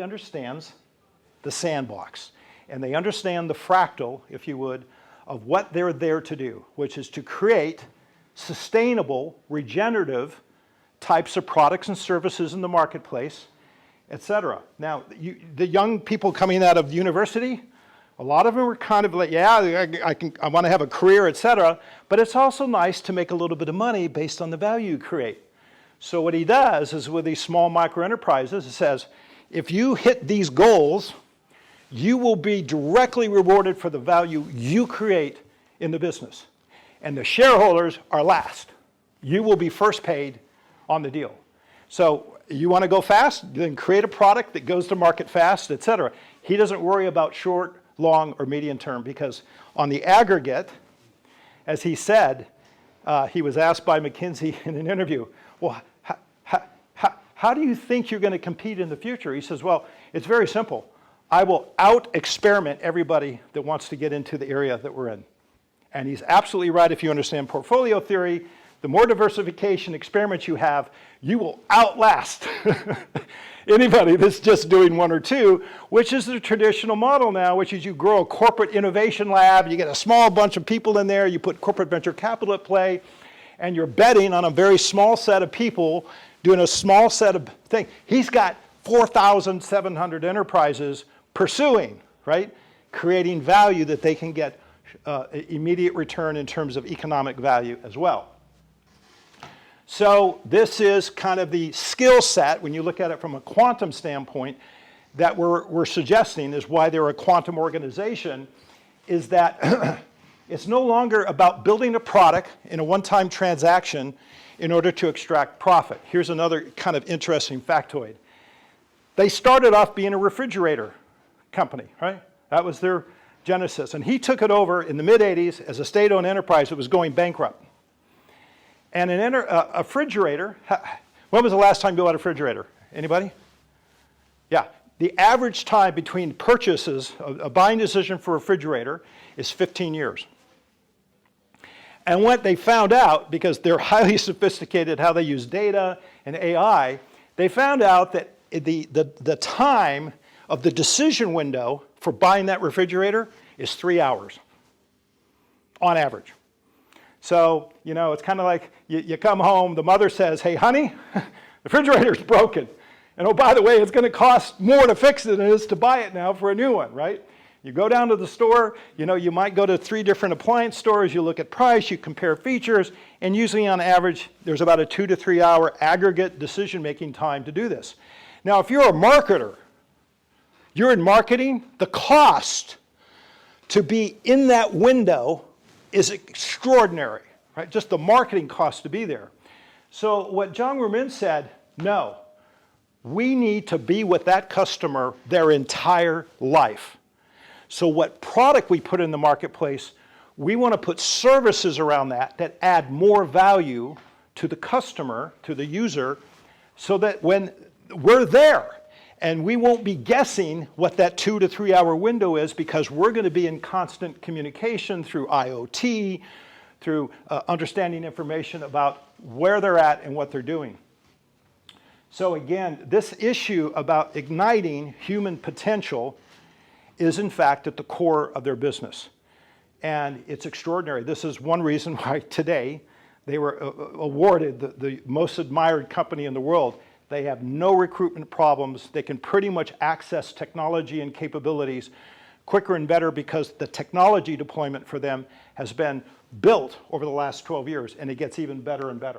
understands the sandbox, and they understand the fractal, if you would, of what they're there to do, which is to create sustainable, regenerative types of products and services in the marketplace, etc. Now, the young people coming out of university, a lot of them are kind of like, yeah, I want to have a career, etc. But it's also nice to make a little bit of money based on the value you create. So what he does is with these small micro enterprises, it says, if you hit these goals, you will be directly rewarded for the value you create in the business. And the shareholders are last. You will be first paid on the deal. So you want to go fast, then create a product that goes to market fast, etc. He doesn't worry about short, long, or medium term because on the aggregate, as he said, he was asked by McKinsey in an interview, well, how do you think you're going to compete in the future? He says, well, it's very simple. I will out-experiment everybody that wants to get into the area that we're in. And he's absolutely right if you understand portfolio theory. The more diversification experiments you have, you will outlast anybody that's just doing one or two, which is the traditional model now, which is you grow a corporate innovation lab, you get a small bunch of people in there, you put corporate venture capital at play, and you're betting on a very small set of people doing a small set of things. He's got 4,700 enterprises pursuing, right? Creating value that they can get immediate return in terms of economic value as well. So this is kind of the skill set, when you look at it from a quantum standpoint, that we're suggesting is why they're a quantum organization, is that it's no longer about building a product in a one-time transaction in order to extract profit. Here's another kind of interesting factoid. They started off being a refrigerator company, right? That was their genesis. And he took it over in the mid-'80s as a state-owned enterprise that was going bankrupt. And a refrigerator, when was the last time you bought a refrigerator? Anybody? Yeah. The average time between purchases, a buying decision for a refrigerator, is 15 years. And what they found out, because they're highly sophisticated how they use data and AI, they found out that the time of the decision window for buying that refrigerator is 3 hours on average. So, you know, it's kind of like you come home, the mother says, hey, honey, the refrigerator's broken. And oh, by the way, it's going to cost more to fix it than it is to buy it now for a new one, right? You go down to the store, you know, you might go to 3 different appliance stores, you look at price, you compare features, and usually on average, there's about a 2 to 3 hour aggregate decision-making time to do this. Now, if you're a marketer, you're in marketing, the cost to be in that window is extraordinary, right? Just the marketing cost to be there. So what Zhang Ruimin said, no, we need to be with that customer their entire life. So what product we put in the marketplace, we want to put services around that add more value to the customer, to the user, so that when we're there, and we won't be guessing what that 2 to 3 hour window is because we're going to be in constant communication through IoT, through understanding information about where they're at and what they're doing. So again, this issue about igniting human potential is in fact at the core of their business. And it's extraordinary. This is one reason why today they were awarded the most admired company in the world. They have no recruitment problems. They can pretty much access technology and capabilities quicker and better because the technology deployment for them has been built over the last 12 years, and it gets even better and better.